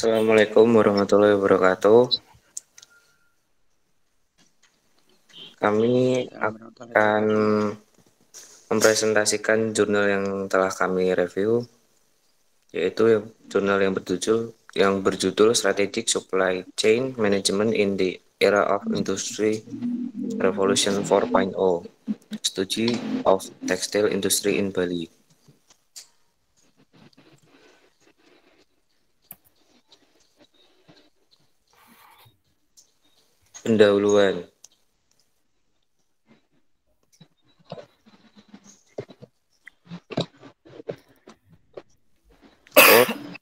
Assalamualaikum warahmatullahi wabarakatuh. Kami akan mempresentasikan jurnal yang telah kami review, yaitu jurnal yang berjudul Strategic Supply Chain Management in the Era of Industry Revolution 4.0, Study of Textile Industry in Bali. Pendahuluan.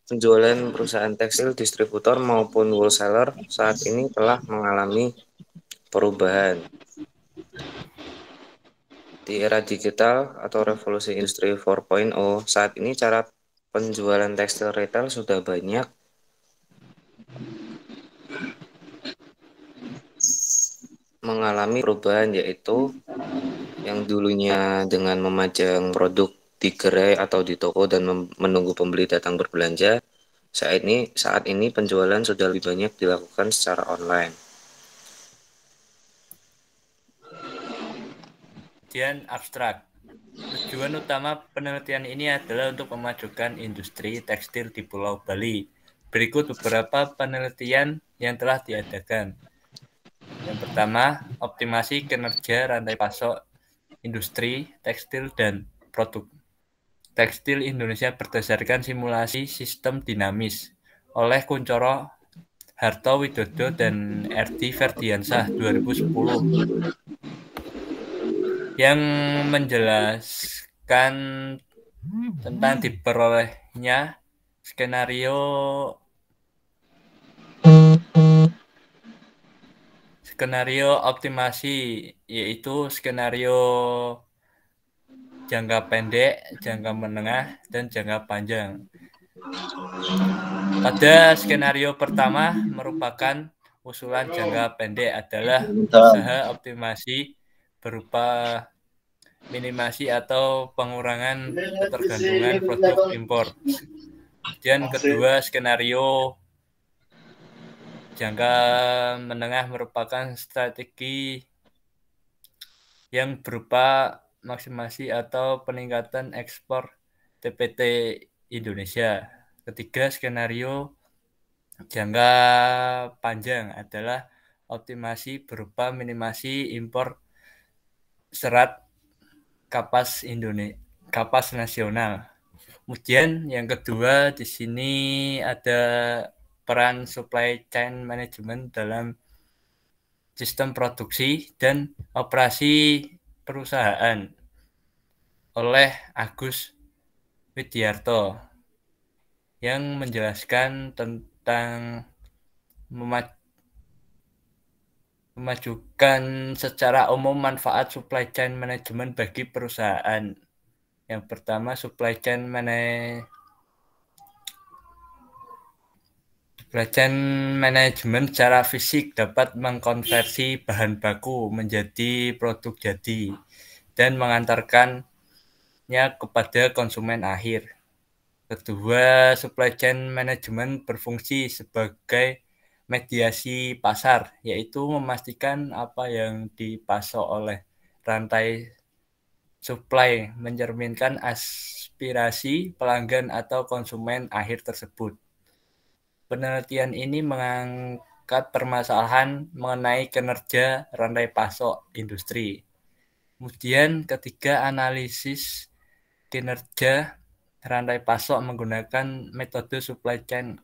Penjualan perusahaan tekstil distributor maupun wholesaler saat ini telah mengalami perubahan. Di era digital atau revolusi industri 4.0, saat ini cara penjualan tekstil retail sudah banyak mengalami perubahan, yaitu yang dulunya dengan memajang produk di gerai atau di toko dan menunggu pembeli datang berbelanja, saat ini penjualan sudah lebih banyak dilakukan secara online. Penelitian abstrak. Tujuan utama penelitian ini adalah untuk memajukan industri tekstil di Pulau Bali. Berikut beberapa penelitian yang telah diadakan. Yang pertama, optimasi kinerja rantai pasok industri tekstil dan produk tekstil Indonesia berdasarkan simulasi sistem dinamis oleh Kuncoro Hartowidodo dan R.D. Ferdiansyah 2010 yang menjelaskan tentang diperolehnya skenario optimasi, yaitu skenario jangka pendek, jangka menengah, dan jangka panjang. Pada skenario pertama merupakan usulan jangka pendek adalah usaha optimasi berupa minimasi atau pengurangan ketergantungan produk impor. Kemudian kedua, skenario jangka menengah merupakan strategi yang berupa maksimasi atau peningkatan ekspor TPT Indonesia. Ketiga, skenario jangka panjang adalah optimasi berupa minimasi impor serat kapas nasional. Kemudian yang kedua di sini ada peran supply chain management dalam sistem produksi dan operasi perusahaan oleh Agus Widiarto yang menjelaskan tentang memajukan secara umum manfaat supply chain management bagi perusahaan. Yang pertama, supply chain management secara fisik dapat mengkonversi bahan baku menjadi produk jadi dan mengantarkannya kepada konsumen akhir. Kedua, supply chain management berfungsi sebagai mediasi pasar, yaitu memastikan apa yang dipasok oleh rantai supply mencerminkan aspirasi pelanggan atau konsumen akhir tersebut. Penelitian ini mengangkat permasalahan mengenai kinerja rantai pasok industri. Kemudian ketiga, analisis kinerja rantai pasok menggunakan metode supply chain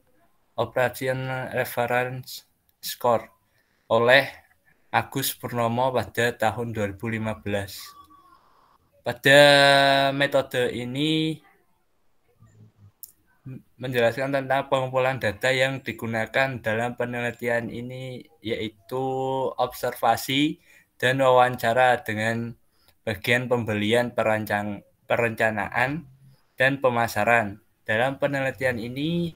operation reference score oleh Agus Purnomo pada tahun 2015. Pada metode ini menjelaskan tentang pengumpulan data yang digunakan dalam penelitian ini, yaitu observasi dan wawancara dengan bagian pembelian, perencanaan, dan pemasaran. Dalam penelitian ini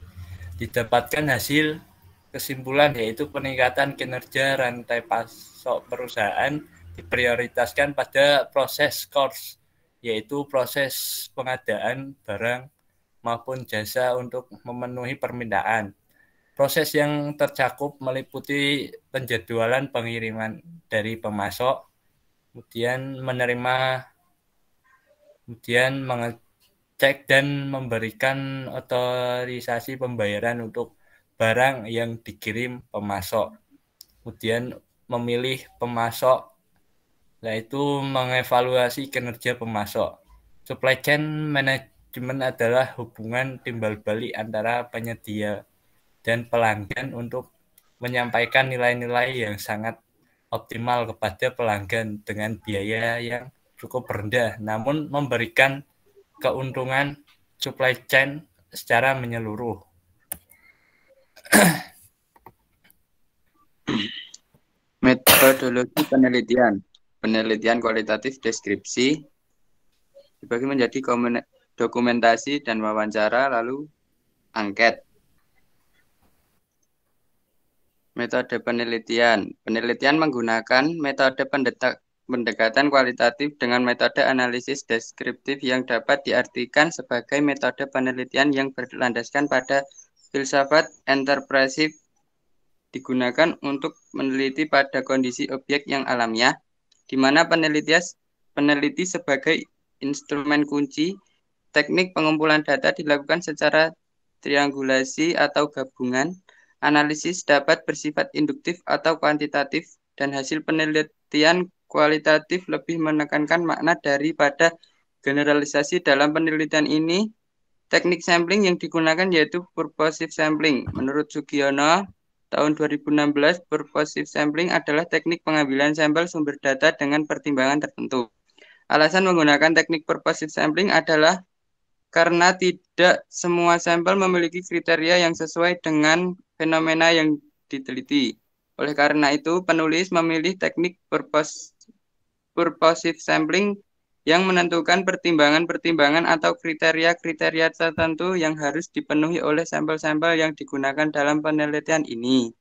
didapatkan hasil kesimpulan, yaitu peningkatan kinerja rantai pasok perusahaan diprioritaskan pada proses cost, yaitu proses pengadaan barang maupun jasa untuk memenuhi permintaan. Proses yang tercakup meliputi penjadwalan pengiriman dari pemasok, kemudian mengecek dan memberikan otorisasi pembayaran untuk barang yang dikirim pemasok. Kemudian memilih pemasok, yaitu mengevaluasi kinerja pemasok. Supply chain management adalah hubungan timbal balik antara penyedia dan pelanggan untuk menyampaikan nilai-nilai yang sangat optimal kepada pelanggan dengan biaya yang cukup rendah, namun memberikan keuntungan supply chain secara menyeluruh. Metodologi penelitian. Penelitian kualitatif deskripsi dibagi menjadi dokumentasi dan wawancara, lalu angket. Metode penelitian. Penelitian menggunakan metode pendekatan kualitatif dengan metode analisis deskriptif yang dapat diartikan sebagai metode penelitian yang berlandaskan pada filsafat enterprise, digunakan untuk meneliti pada kondisi objek yang alamiah, di mana peneliti sebagai instrumen kunci. Teknik pengumpulan data dilakukan secara triangulasi atau gabungan. Analisis dapat bersifat induktif atau kuantitatif, dan hasil penelitian kualitatif lebih menekankan makna daripada generalisasi. Dalam penelitian ini, teknik sampling yang digunakan yaitu purposive sampling. Menurut Sugiono, tahun 2016, purposive sampling adalah teknik pengambilan sampel sumber data dengan pertimbangan tertentu. Alasan menggunakan teknik purposive sampling adalah karena tidak semua sampel memiliki kriteria yang sesuai dengan fenomena yang diteliti. Oleh karena itu, penulis memilih teknik purposive sampling yang menentukan pertimbangan-pertimbangan atau kriteria-kriteria tertentu yang harus dipenuhi oleh sampel-sampel yang digunakan dalam penelitian ini.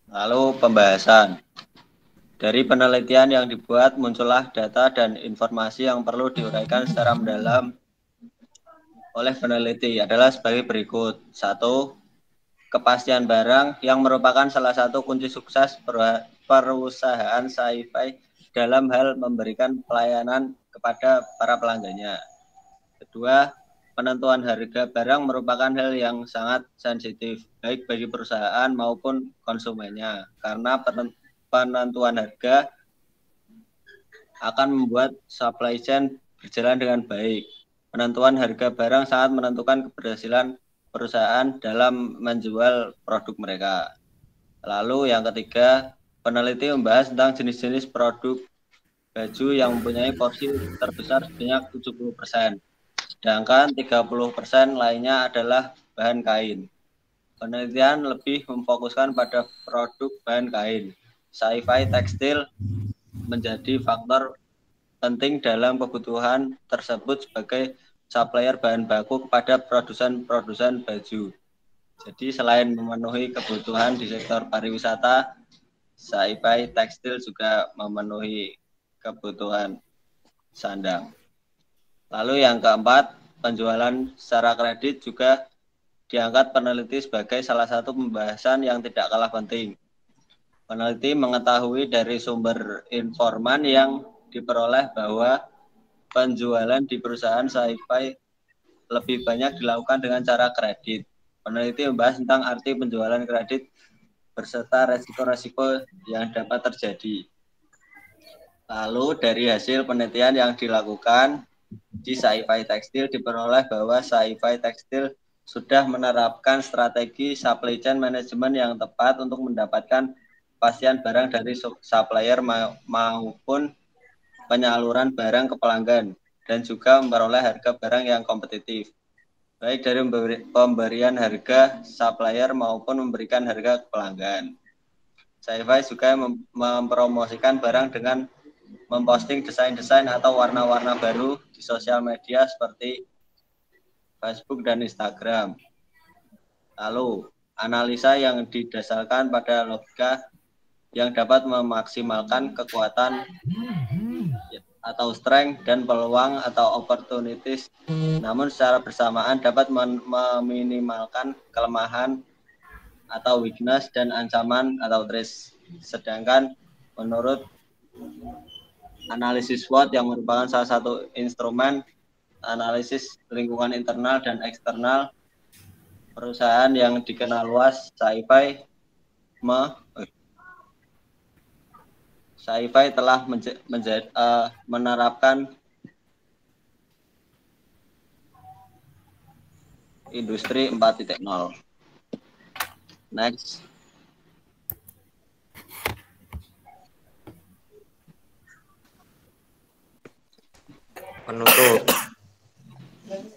Lalu pembahasan. Dari penelitian yang dibuat, muncullah data dan informasi yang perlu diuraikan secara mendalam oleh peneliti adalah sebagai berikut. 1. Kepastian barang yang merupakan salah satu kunci sukses perusahaan sci-fi dalam hal memberikan pelayanan kepada para pelanggannya. Kedua, penentuan harga barang merupakan hal yang sangat sensitif, baik bagi perusahaan maupun konsumennya, karena penentuan harga akan membuat supply chain berjalan dengan baik. Penentuan harga barang sangat menentukan keberhasilan perusahaan dalam menjual produk mereka. Lalu yang ketiga, peneliti membahas tentang jenis-jenis produk baju yang mempunyai porsi terbesar sebanyak 70%, sedangkan 30% lainnya adalah bahan kain. Penelitian lebih memfokuskan pada produk bahan kain. Sci-fi tekstil menjadi faktor penting dalam kebutuhan tersebut sebagai supplier bahan baku kepada produsen baju. Jadi selain memenuhi kebutuhan di sektor pariwisata, sci-fi tekstil juga memenuhi kebutuhan sandang. Lalu yang keempat, penjualan secara kredit juga diangkat peneliti sebagai salah satu pembahasan yang tidak kalah penting. Peneliti mengetahui dari sumber informan yang diperoleh bahwa penjualan di perusahaan sci-fi lebih banyak dilakukan dengan cara kredit. Peneliti membahas tentang arti penjualan kredit beserta resiko-resiko yang dapat terjadi. Lalu dari hasil penelitian yang dilakukan di sci-fi tekstil diperoleh bahwa sci-fi tekstil sudah menerapkan strategi supply chain management yang tepat untuk mendapatkan kepastian barang dari supplier maupun penyaluran barang ke pelanggan, dan juga memperoleh harga barang yang kompetitif, baik dari pemberian harga supplier maupun memberikan harga ke pelanggan. Sci-fi juga mempromosikan barang dengan memposting desain-desain atau warna-warna baru di sosial media seperti Facebook dan Instagram. Lalu, analisa yang didasarkan pada logika yang dapat memaksimalkan kekuatan atau strength dan peluang atau opportunities, namun secara bersamaan dapat meminimalkan kelemahan atau weakness dan ancaman atau threats. Sedangkan menurut analisis SWOT yang merupakan salah satu instrumen analisis lingkungan internal dan eksternal perusahaan yang dikenal luas, SciPy telah menerapkan industri 4.0. Next. Penutup.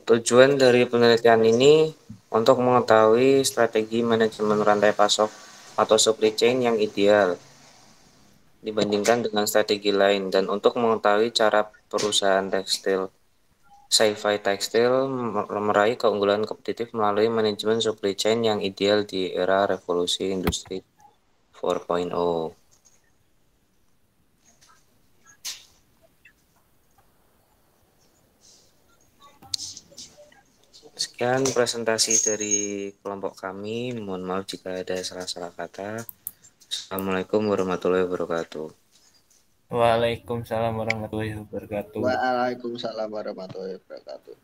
Tujuan dari penelitian ini untuk mengetahui strategi manajemen rantai pasok atau supply chain yang ideal dibandingkan dengan strategi lain, dan untuk mengetahui cara perusahaan tekstil SciPy Tekstil meraih keunggulan kompetitif melalui manajemen supply chain yang ideal di era revolusi industri 4.0. Sekian presentasi dari kelompok kami. Mohon maaf jika ada salah-salah kata. Assalamualaikum warahmatullahi wabarakatuh. Waalaikumsalam warahmatullahi wabarakatuh. Waalaikumsalam warahmatullahi wabarakatuh.